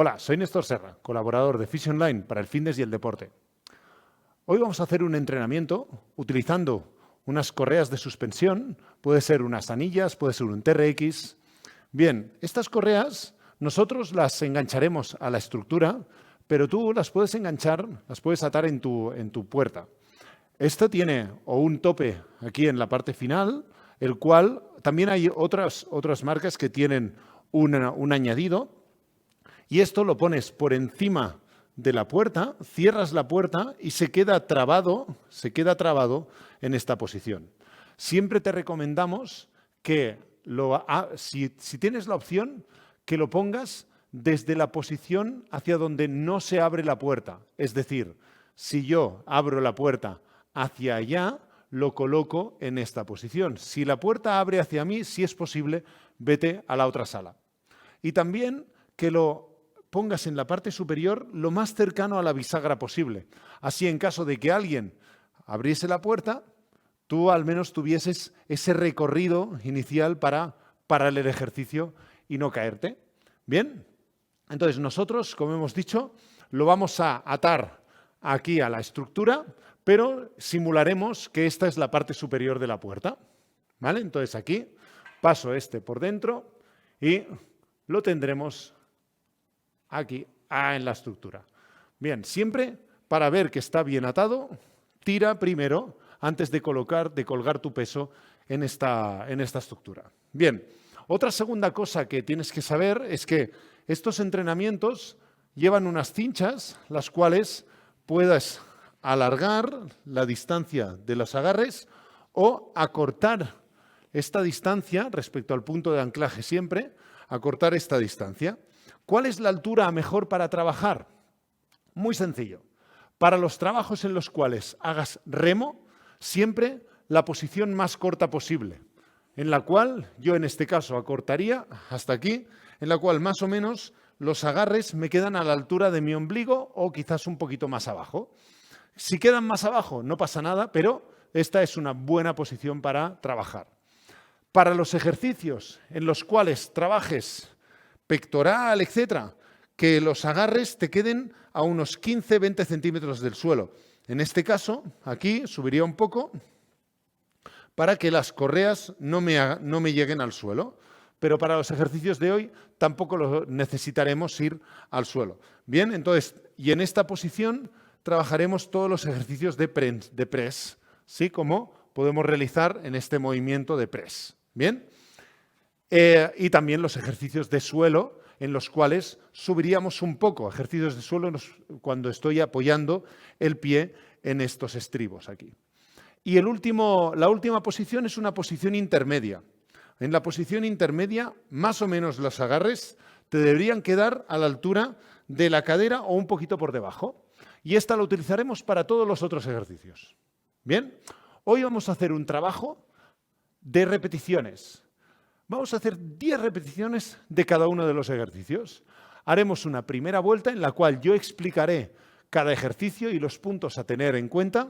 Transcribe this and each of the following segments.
Hola, soy Néstor Serra, colaborador de Fisio Online para el fitness y el deporte. Hoy vamos a hacer un entrenamiento utilizando unas correas de suspensión, puede ser unas anillas, puede ser un TRX. Bien, estas correas nosotros las engancharemos a la estructura, pero tú las puedes enganchar, las puedes atar en tu puerta. Esto tiene o un tope aquí en la parte final, el cual también hay otras marcas que tienen un añadido, y esto lo pones por encima de la puerta, cierras la puerta y se queda trabado en esta posición. Siempre te recomendamos que si tienes la opción, que lo pongas desde la posición hacia donde no se abre la puerta. Es decir, si yo abro la puerta hacia allá, lo coloco en esta posición. Si la puerta abre hacia mí, si es posible, vete a la otra sala. Y también que lo pongas en la parte superior lo más cercano a la bisagra posible. Así, en caso de que alguien abriese la puerta, tú al menos tuvieses ese recorrido inicial para parar el ejercicio y no caerte. ¿Bien? Entonces, nosotros, como hemos dicho, lo vamos a atar aquí a la estructura, pero simularemos que esta es la parte superior de la puerta. ¿Vale? Entonces, aquí paso este por dentro y lo tendremos aquí, en la estructura. Bien, siempre para ver que está bien atado, tira primero antes de colgar tu peso en esta estructura. Bien, otra segunda cosa que tienes que saber es que estos entrenamientos llevan unas cinchas, las cuales puedas alargar la distancia de los agarres o acortar esta distancia respecto al punto de anclaje siempre, acortar esta distancia. ¿Cuál es la altura mejor para trabajar? Muy sencillo. Para los trabajos en los cuales hagas remo, siempre la posición más corta posible, en la cual yo en este caso acortaría hasta aquí, en la cual más o menos los agarres me quedan a la altura de mi ombligo o quizás un poquito más abajo. Si quedan más abajo no pasa nada, pero esta es una buena posición para trabajar. Para los ejercicios en los cuales trabajes pectoral, etcétera, que los agarres te queden a unos 15-20 centímetros del suelo. En este caso, aquí subiría un poco para que las correas no me lleguen al suelo. Pero para los ejercicios de hoy tampoco necesitaremos ir al suelo. Bien, entonces, y en esta posición trabajaremos todos los ejercicios de press, ¿sí? Como podemos realizar en este movimiento de press. Bien. Y también los ejercicios de suelo, en los cuales subiríamos un poco, ejercicios de suelo cuando estoy apoyando el pie en estos estribos aquí. Y la última posición es una posición intermedia. En la posición intermedia, más o menos los agarres te deberían quedar a la altura de la cadera o un poquito por debajo. Y esta la utilizaremos para todos los otros ejercicios. Bien, hoy vamos a hacer un trabajo de repeticiones. Vamos a hacer 10 repeticiones de cada uno de los ejercicios. Haremos una primera vuelta en la cual yo explicaré cada ejercicio y los puntos a tener en cuenta.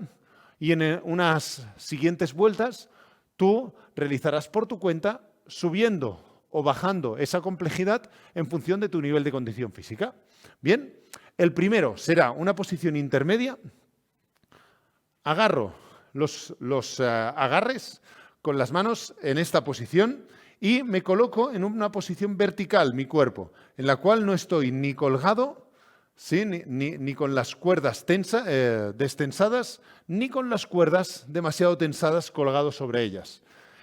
Y en unas siguientes vueltas tú realizarás por tu cuenta subiendo o bajando esa complejidad en función de tu nivel de condición física. Bien, el primero será una posición intermedia. Agarro los agarres con las manos en esta posición y me coloco en una posición vertical, mi cuerpo, en la cual no estoy ni colgado, ¿sí? ni con las cuerdas destensadas, ni con las cuerdas demasiado tensadas colgado sobre ellas.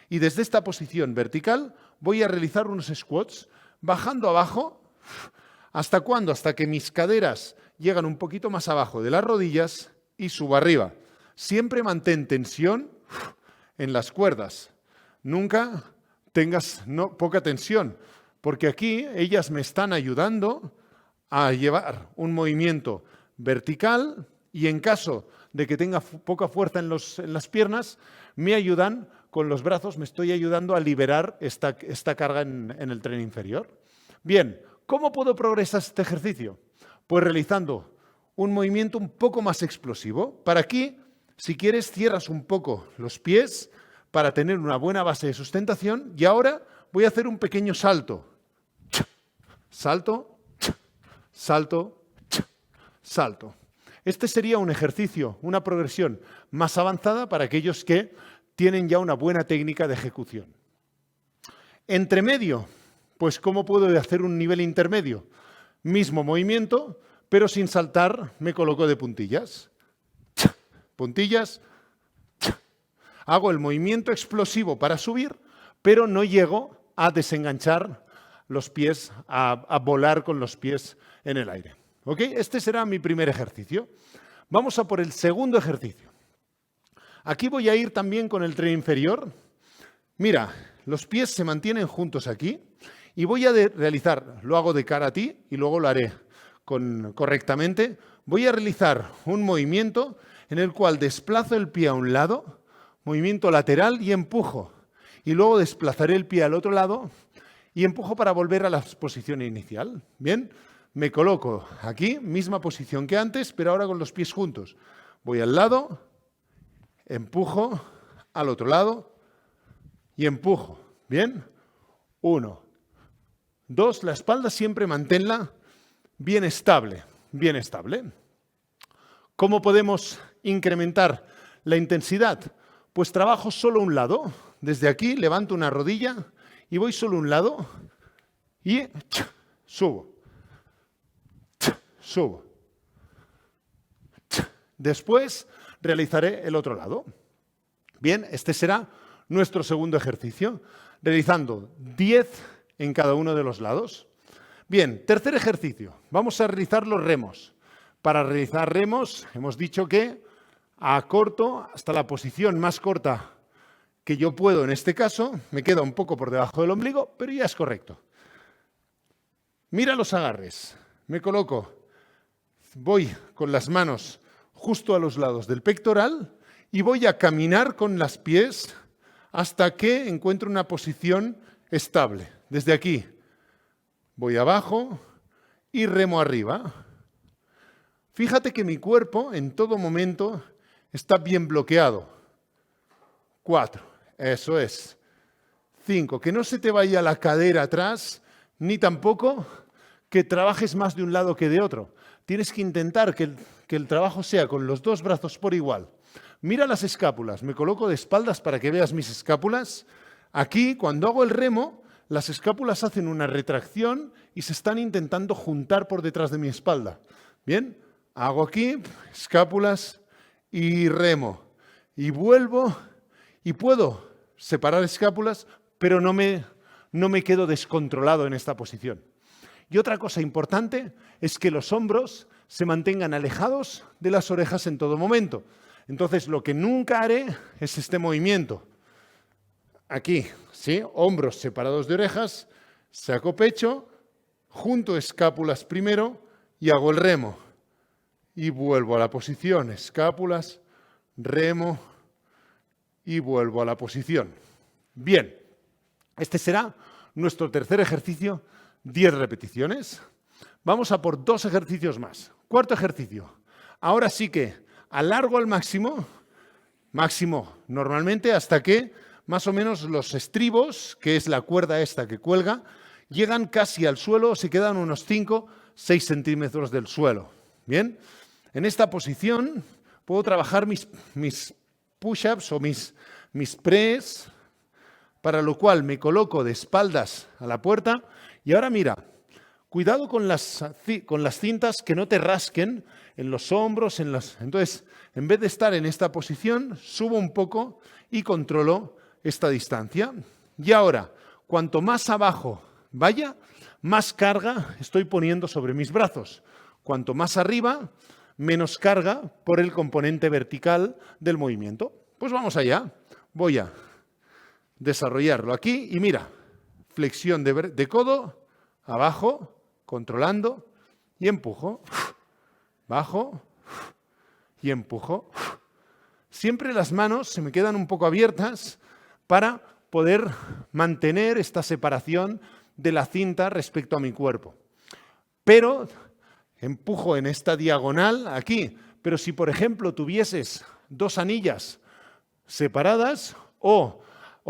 Y desde esta posición vertical voy a realizar unos squats bajando abajo. ¿Hasta cuándo? Hasta que mis caderas llegan un poquito más abajo de las rodillas y subo arriba. Siempre mantén tensión en las cuerdas. Nunca tengas poca tensión, porque aquí ellas me están ayudando a llevar un movimiento vertical y en caso de que tenga poca fuerza en las piernas, me ayudan con los brazos, me estoy ayudando a liberar esta carga en el tren inferior. Bien, ¿cómo puedo progresar este ejercicio? Pues realizando un movimiento un poco más explosivo. Para aquí, si quieres, cierras un poco los pies para tener una buena base de sustentación y ahora voy a hacer un pequeño salto. Salto, salto, salto. Este sería un ejercicio, una progresión más avanzada para aquellos que tienen ya una buena técnica de ejecución. Entre medio, pues ¿cómo puedo hacer un nivel intermedio? Mismo movimiento, pero sin saltar me coloco de puntillas. Puntillas. Hago el movimiento explosivo para subir, pero no llego a desenganchar los pies, a volar con los pies en el aire. ¿Ok? Este será mi primer ejercicio. Vamos a por el segundo ejercicio. Aquí voy a ir también con el tren inferior. Mira, los pies se mantienen juntos aquí y voy a realizar, lo hago de cara a ti y luego lo haré correctamente. Voy a realizar un movimiento en el cual desplazo el pie a un lado, movimiento lateral y empujo. Y luego desplazaré el pie al otro lado y empujo para volver a la posición inicial. ¿Bien? Me coloco aquí, misma posición que antes, pero ahora con los pies juntos. Voy al lado, empujo, al otro lado y empujo. ¿Bien? 1, 2, la espalda siempre manténla bien estable, bien estable. ¿Cómo podemos incrementar la intensidad? Pues trabajo solo un lado. Desde aquí levanto una rodilla y voy solo un lado y subo. Subo. Después realizaré el otro lado. Bien, este será nuestro segundo ejercicio, realizando 10 en cada uno de los lados. Bien, tercer ejercicio. Vamos a realizar los remos. Para realizar remos hemos dicho que acorto hasta la posición más corta que yo puedo en este caso. Me queda un poco por debajo del ombligo, pero ya es correcto. Mira los agarres. Me coloco. Voy con las manos justo a los lados del pectoral y voy a caminar con los pies hasta que encuentro una posición estable. Desde aquí voy abajo y remo arriba. Fíjate que mi cuerpo en todo momento está bien bloqueado. 4, eso es. 5, que no se te vaya la cadera atrás, ni tampoco que trabajes más de un lado que de otro. Tienes que intentar que el trabajo sea con los dos brazos por igual. Mira las escápulas. Me coloco de espaldas para que veas mis escápulas. Aquí, cuando hago el remo, las escápulas hacen una retracción y se están intentando juntar por detrás de mi espalda. ¿Bien? Hago aquí, escápulas y remo. Y vuelvo y puedo separar escápulas, pero no me quedo descontrolado en esta posición. Y otra cosa importante es que los hombros se mantengan alejados de las orejas en todo momento. Entonces, lo que nunca haré es este movimiento. Aquí, ¿sí? Hombros separados de orejas, saco pecho, junto escápulas primero y hago el remo. Y vuelvo a la posición, escápulas, remo y vuelvo a la posición. Bien, este será nuestro tercer ejercicio, 10 repeticiones. Vamos a por 2 ejercicios más. Cuarto ejercicio. Ahora sí que alargo al máximo normalmente hasta que más o menos los estribos, que es la cuerda esta que cuelga, llegan casi al suelo, se quedan unos 5-6 centímetros del suelo. Bien, en esta posición puedo trabajar mis push-ups o mis press, para lo cual me coloco de espaldas a la puerta. Y ahora mira, cuidado con las cintas que no te rasquen en los hombros. Entonces, en vez de estar en esta posición, subo un poco y controlo esta distancia. Y ahora, cuanto más abajo vaya, más carga estoy poniendo sobre mis brazos. Cuanto más arriba, menos carga por el componente vertical del movimiento. Pues vamos allá. Voy a desarrollarlo aquí y mira, flexión de codo, abajo, controlando y empujo, bajo y empujo. Siempre las manos se me quedan un poco abiertas para poder mantener esta separación de la cinta respecto a mi cuerpo. Pero empujo en esta diagonal aquí. Pero si, por ejemplo, tuvieses 2 anillas separadas o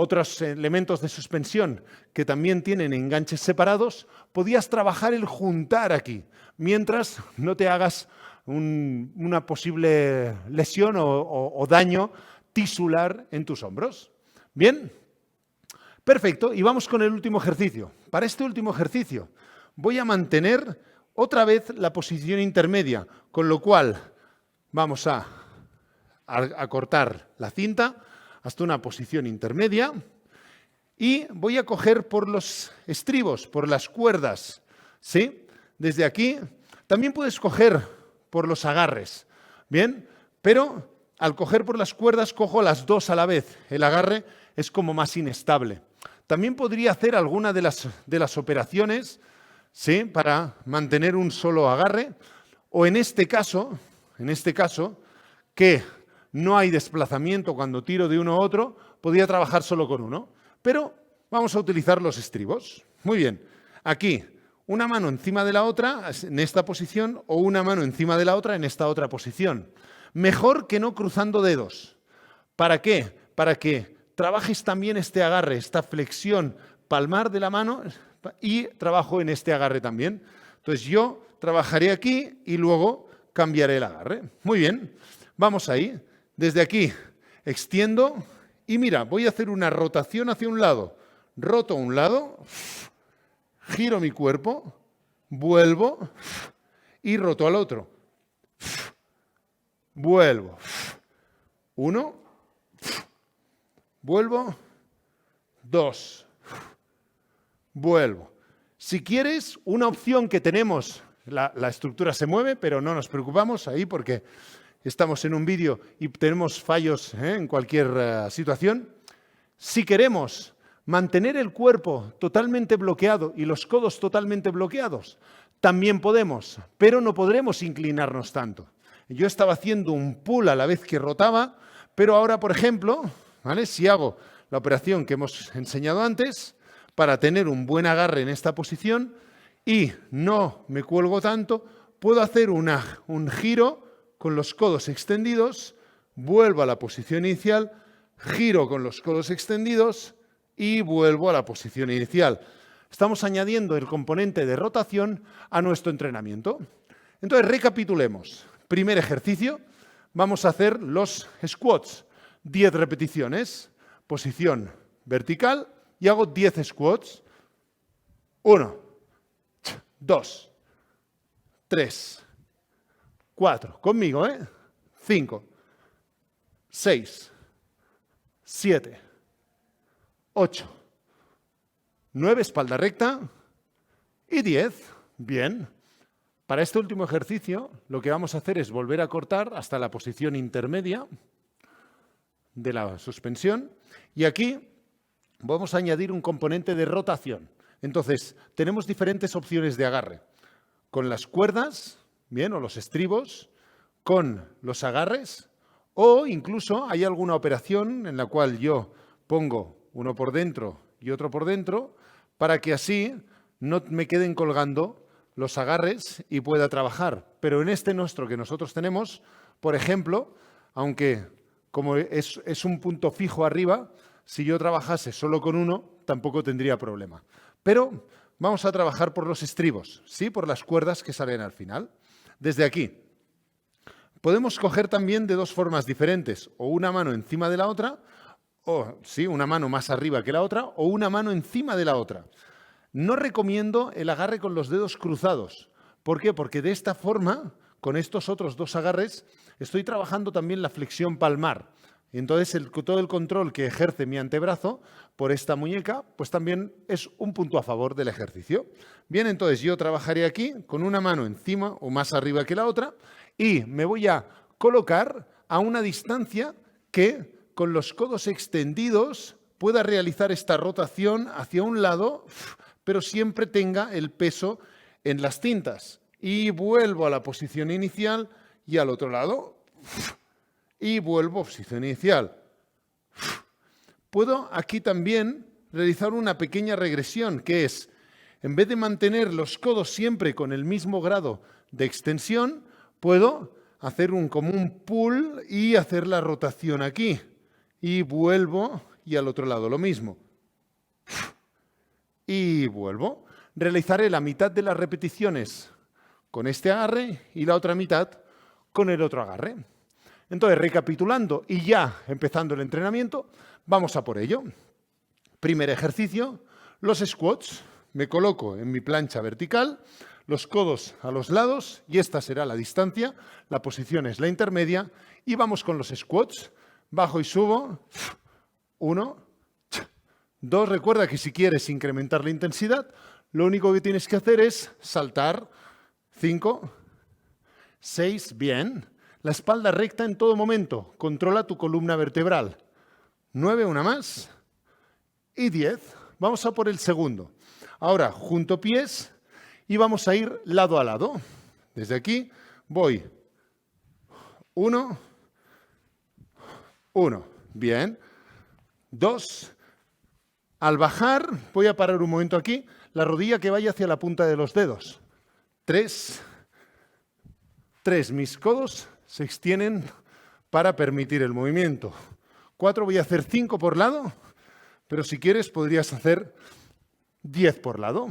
otros elementos de suspensión que también tienen enganches separados, podías trabajar el juntar aquí, mientras no te hagas una posible lesión o daño tisular en tus hombros. ¿Bien? Perfecto, y vamos con el último ejercicio. Para este último ejercicio voy a mantener otra vez la posición intermedia, con lo cual vamos a cortar la cinta hasta una posición intermedia y voy a coger por los estribos, por las cuerdas, ¿sí? Desde aquí también puedes coger por los agarres, ¿bien? Pero al coger por las cuerdas cojo las dos a la vez. El agarre es como más inestable. También podría hacer alguna de las operaciones, ¿sí? Para mantener un solo agarre, o en este caso, que no hay desplazamiento cuando tiro de uno a otro, podría trabajar solo con uno. Pero vamos a utilizar los estribos. Muy bien. Aquí, una mano encima de la otra en esta posición o una mano encima de la otra en esta otra posición. Mejor que no cruzando dedos. ¿Para qué? Para que trabajes también este agarre, esta flexión palmar de la mano y trabajo en este agarre también. Entonces yo trabajaré aquí y luego cambiaré el agarre. Muy bien. Vamos ahí. Desde aquí extiendo y mira, voy a hacer una rotación hacia un lado. Roto a un lado, giro mi cuerpo, vuelvo y roto al otro. Vuelvo. Uno, vuelvo, dos, vuelvo. Si quieres, una opción que tenemos, la estructura se mueve, pero no nos preocupamos ahí porque estamos en un vídeo y tenemos fallos en cualquier situación. Si queremos mantener el cuerpo totalmente bloqueado y los codos totalmente bloqueados, también podemos, pero no podremos inclinarnos tanto. Yo estaba haciendo un pull a la vez que rotaba, pero ahora, por ejemplo, ¿vale? Si hago la operación que hemos enseñado antes, para tener un buen agarre en esta posición y no me cuelgo tanto, puedo hacer un giro con los codos extendidos, vuelvo a la posición inicial, giro con los codos extendidos y vuelvo a la posición inicial. Estamos añadiendo el componente de rotación a nuestro entrenamiento. Entonces, recapitulemos. Primer ejercicio, vamos a hacer los squats. 10 repeticiones, posición vertical y hago 10 squats. 1, 2, 3, 4, conmigo, 5, 6, 7, 8, 9, espalda recta y 10. Bien. Para este último ejercicio, lo que vamos a hacer es volver a cortar hasta la posición intermedia de la suspensión y aquí vamos a añadir un componente de rotación. Entonces, tenemos diferentes opciones de agarre. Con las cuerdas, bien, o los estribos, con los agarres, o incluso hay alguna operación en la cual yo pongo uno por dentro y otro por dentro para que así no me queden colgando los agarres y pueda trabajar. Pero en este nuestro que nosotros tenemos, por ejemplo, aunque como es un punto fijo arriba, si yo trabajase solo con uno, tampoco tendría problema. Pero vamos a trabajar por los estribos, ¿sí? Por las cuerdas que salen al final. Desde aquí. Podemos coger también de dos formas diferentes, o una mano encima de la otra, o sí, una mano más arriba que la otra, o una mano encima de la otra. No recomiendo el agarre con los dedos cruzados. ¿Por qué? Porque de esta forma, con estos otros dos agarres, estoy trabajando también la flexión palmar. Y entonces todo el control que ejerce mi antebrazo por esta muñeca, pues también es un punto a favor del ejercicio. Bien, entonces yo trabajaré aquí con una mano encima o más arriba que la otra y me voy a colocar a una distancia que con los codos extendidos pueda realizar esta rotación hacia un lado, pero siempre tenga el peso en las cintas. Y vuelvo a la posición inicial y al otro lado. Y vuelvo a posición inicial. Puedo aquí también realizar una pequeña regresión, que es, en vez de mantener los codos siempre con el mismo grado de extensión, puedo hacer como un pull y hacer la rotación aquí. Y vuelvo y al otro lado lo mismo. Y vuelvo. Realizaré la mitad de las repeticiones con este agarre y la otra mitad con el otro agarre. Entonces, recapitulando y ya empezando el entrenamiento, vamos a por ello. Primer ejercicio, los squats. Me coloco en mi plancha vertical, los codos a los lados y esta será la distancia. La posición es la intermedia y vamos con los squats. Bajo y subo. 1, 2. Recuerda que si quieres incrementar la intensidad, lo único que tienes que hacer es saltar. 5, 6, bien. La espalda recta en todo momento. Controla tu columna vertebral. 9, una más. Y 10. Vamos a por el segundo. Ahora, junto pies y vamos a ir lado a lado. Desde aquí voy. 1, 1. Bien. 2. Al bajar, voy a parar un momento aquí. La rodilla que vaya hacia la punta de los dedos. 3. 3. Mis codos se extienden para permitir el movimiento. 4. Voy a hacer 5 por lado, pero si quieres podrías hacer 10 por lado.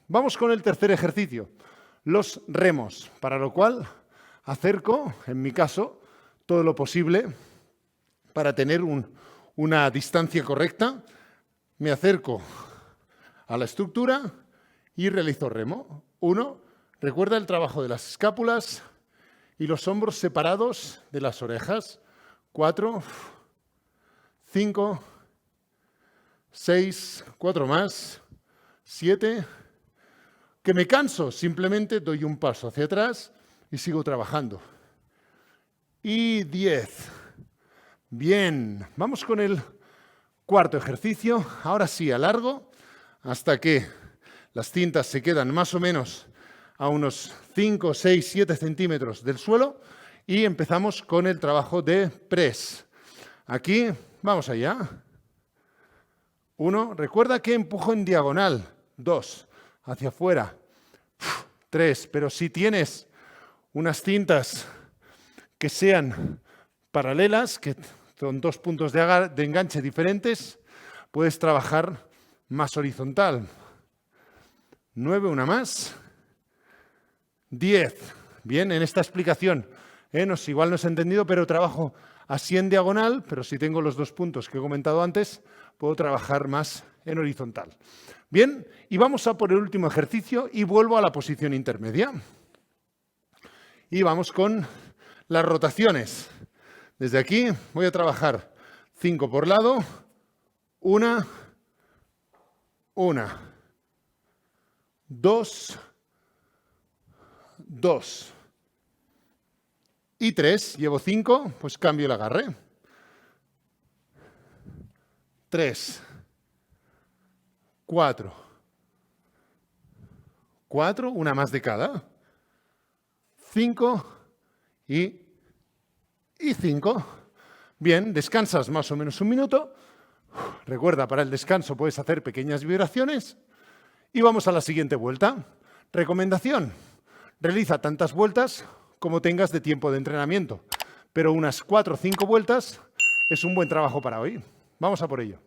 Vamos con el tercer ejercicio, los remos, para lo cual acerco, en mi caso, todo lo posible para tener una distancia correcta. Me acerco a la estructura y realizo remo. 1. Recuerda el trabajo de las escápulas y los hombros separados de las orejas. 4, 5, 6, 4 más, 7. Que me canso, simplemente doy un paso hacia atrás y sigo trabajando. Y 10. Bien, vamos con el cuarto ejercicio. Ahora sí, alargo hasta que las cintas se quedan más o menos a unos 5, 6, 7 centímetros del suelo y empezamos con el trabajo de press. Aquí, vamos allá. 1, recuerda que empujo en diagonal. 2, hacia afuera. 3, pero si tienes unas cintas que sean paralelas, que son 2 puntos de enganche diferentes, puedes trabajar más horizontal. 9, una más. 10. Bien, en esta explicación, igual no se ha entendido, pero trabajo así en diagonal, pero si tengo los 2 puntos que he comentado antes, puedo trabajar más en horizontal. Bien, y vamos a por el último ejercicio y vuelvo a la posición intermedia. Y vamos con las rotaciones. Desde aquí voy a trabajar 5 por lado. 1, 2, 2 y 3. Llevo 5, pues cambio el agarre. 3, 4, 4, una más de cada. 5 y 5. Bien, descansas más o menos un minuto. Recuerda, para el descanso puedes hacer pequeñas vibraciones. Y vamos a la siguiente vuelta. Recomendación: realiza tantas vueltas como tengas de tiempo de entrenamiento. Pero unas 4 o 5 vueltas es un buen trabajo para hoy. Vamos a por ello.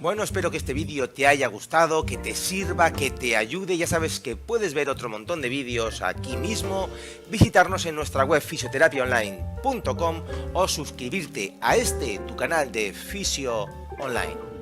Bueno, espero que este vídeo te haya gustado, que te sirva, que te ayude. Ya sabes que puedes ver otro montón de vídeos aquí mismo, visitarnos en nuestra web fisioterapiaonline.com o suscribirte a tu canal de Fisio Online.